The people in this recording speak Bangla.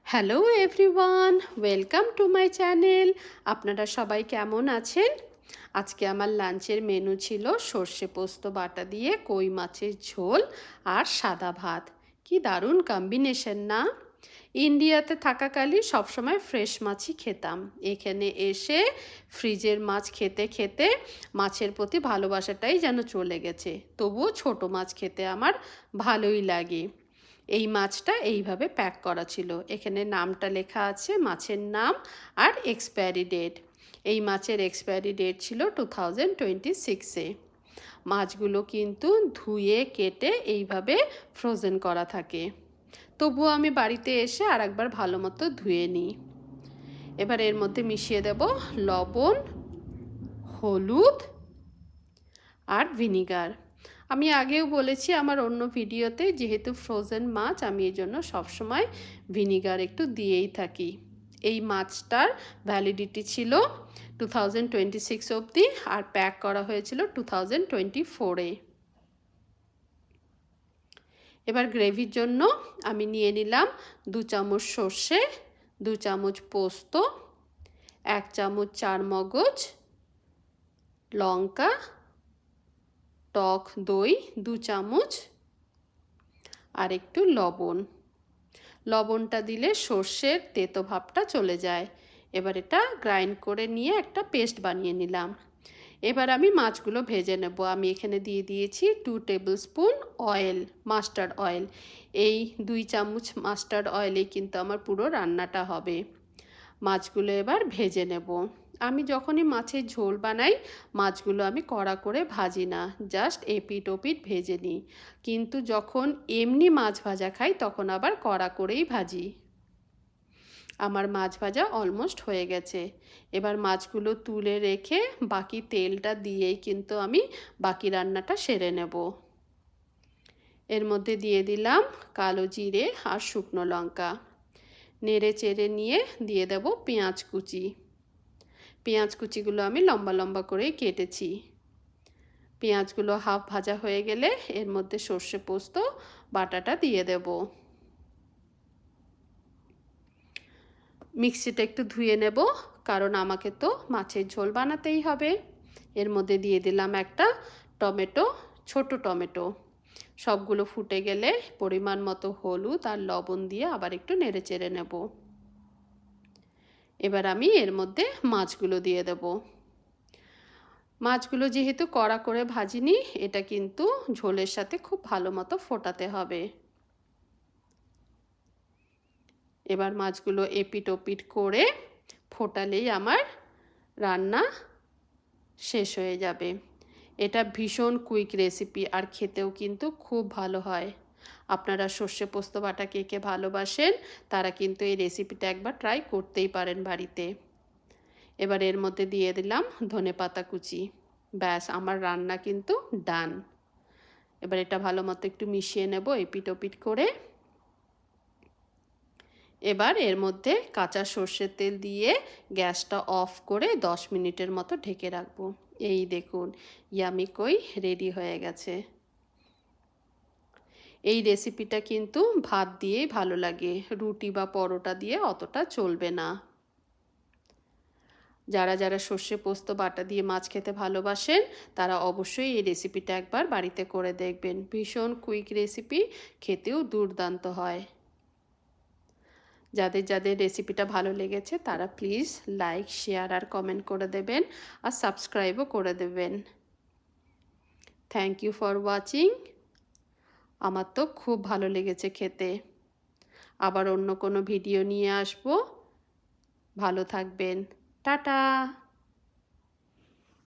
Hello everyone, welcome to my channel. আপনারা সবাই কেমন আছেন? আজকে আমার লাঞ্চের মেনু ছিল সর্ষে পোস্ত বাটা দিয়ে কই মাছের ঝোল আর সাদা ভাত। কি দারুণ কম্বিনেশন না? ইন্ডিয়াতে থাকাকালীন সবসময় ফ্রেশ মাছই খেতাম। এখানে এসে ফ্রিজের মাছ খেতে খেতে মাছের প্রতি ভালোবাসাটাই যেন চলে গেছে। তবুও ছোট মাছ খেতে আমার ভালোই লাগে। এই মাছটা এইভাবে প্যাক করা ছিল। এখানে নামটা লেখা আছে, মাছের নাম আর এক্সপায়ারি ডেট। এই মাছের এক্সপায়ারি ডেট ছিল 2026-এ। মাছগুলো কিন্তু ধুয়ে কেটে এইভাবে ফ্রোজেন করা থাকে। তবুও আমি বাড়িতে এসে আর একবার ভালো মতো ধুয়ে নিই। এবার এর মধ্যে মিশিয়ে দেব লবণ, হলুদ আর ভিনিগার। আমি আগেও বলেছি আমার অন্য ভিডিওতে, যেহেতু ফ্রোজেন মাছ আমি এই জন্য সবসময় ভিনিগার একটু দিয়েই থাকি। এই মাছটার ভ্যালিডিটি ছিল 2026 অবধি আর প্যাক করা হয়েছিল 2024-এ। এবার গ্রেভির জন্য আমি নিয়ে নিলাম 2 চামচ সর্ষে, 2 চামচ পোস্ত, 1 চামচ চারমগজ, লঙ্কা, টক দই 2 চামচ আর একটু লবণ। লবণটা দিলে সর্ষের তেতো ভাবটা চলে যায়। এবার এটা গ্রাইন্ড করে নিয়ে একটা পেস্ট বানিয়ে নিলাম। এবার আমি মাছগুলো ভেজে নেব। আমি এখানে দিয়ে দিয়েছি 2 table spoon oil, mustard oil. এই 2 চামচ মাস্টার্ড অয়েলেই কিন্তু আমার পুরো রান্নাটা হবে। মাছগুলো এবার ভেজে নেব। আমি যখনই মাছের ঝোল বানাই মাছগুলো আমি কড়া করে ভাজি না, জাস্ট এপিট ওপিট ভেজে নিই। কিন্তু যখন এমনি মাছ ভাজা খাই তখন আবার কড়া করেই ভাজি। আমার মাছ ভাজা অলমোস্ট হয়ে গেছে। এবার মাছগুলো তুলে রেখে বাকি তেলটা দিয়েই কিন্তু আমি বাকি রান্নাটা সেরে নেব। এর মধ্যে দিয়ে দিলাম কালো জিরে আর শুকনো লঙ্কা। নেড়ে চেড়ে নিয়ে দিয়ে দেব পেঁয়াজ কুচি। পেঁয়াজ কুচিগুলো আমি লম্বা লম্বা করেই কেটেছি। পেঁয়াজগুলো হাফ ভাজা হয়ে গেলে এর মধ্যে সর্ষে পোস্ত বাটাটা দিয়ে দেব। মিক্সিটা একটু ধুয়ে নেব, কারণ আমাকে তো মাছের ঝোল বানাতেই হবে। এর মধ্যে দিয়ে দিলাম একটা টমেটো, ছোট টমেটো। সবগুলো ফুটে গেলে পরিমাণ মতো হলুদ আর লবণ দিয়ে আবার একটু নেড়ে চেড়ে নেব। এবার আমি এর মধ্যে মাছগুলো দিয়ে দেব। মাছগুলো যেহেতু কড়া করে ভাজিনি, এটা কিন্তু ঝোলের সাথে খুব ভালো মতো ফোটাতে হবে। এবার মাছগুলো এপিট ওপিট করে ফোটালেই আমার রান্না শেষ হয়ে যাবে। এটা ভীষণ কুইক রেসিপি আর খেতেও কিন্তু খুব ভালো হয়। আপনারা সর্ষে পোস্ত বাটা কে কে ভালোবাসেন তারা কিন্তু এই রেসিপিটা একবার ট্রাই করতেই পারেন বাড়িতে। এবার এর মধ্যে দিয়ে দিলাম ধনেপাতা কুচি। ব্যাস, আমার রান্না কিন্তু ডান। এবার এটা ভালো মতো একটু মিশিয়ে নেব এপিট ওপিট করে। এবার এর মধ্যে কাঁচা সর্ষের তেল দিয়ে গ্যাসটা অফ করে 10 মিনিটের মতো ঢেকে রাখবো। এই দেখুন, ইয়ামি কই রেডি হয়ে গেছে। এই রেসিপিটা কিন্তু ভাত দিয়েই ভালো লাগে, রুটি বা পরোটা দিয়ে অতটা চলবে না। যারা যারা সর্ষে পোস্ত বাটা দিয়ে মাছ খেতে ভালোবাসেন তারা অবশ্যই এই রেসিপিটা একবার বাড়িতে করে দেখবেন। ভীষণ কুইক রেসিপি, খেতেও দুর্দান্ত হয়। যাদের যাদের রেসিপিটা ভালো লেগেছে তারা প্লিজ লাইক, শেয়ার আর কমেন্ট করে দেবেন আর সাবস্ক্রাইবও করে দেবেন। Thank you for watching. আমার তো খুব ভালো লেগেছে খেতে। আবার অন্য কোনো ভিডিও নিয়ে আসবো। ভালো থাকবেন। টাটা।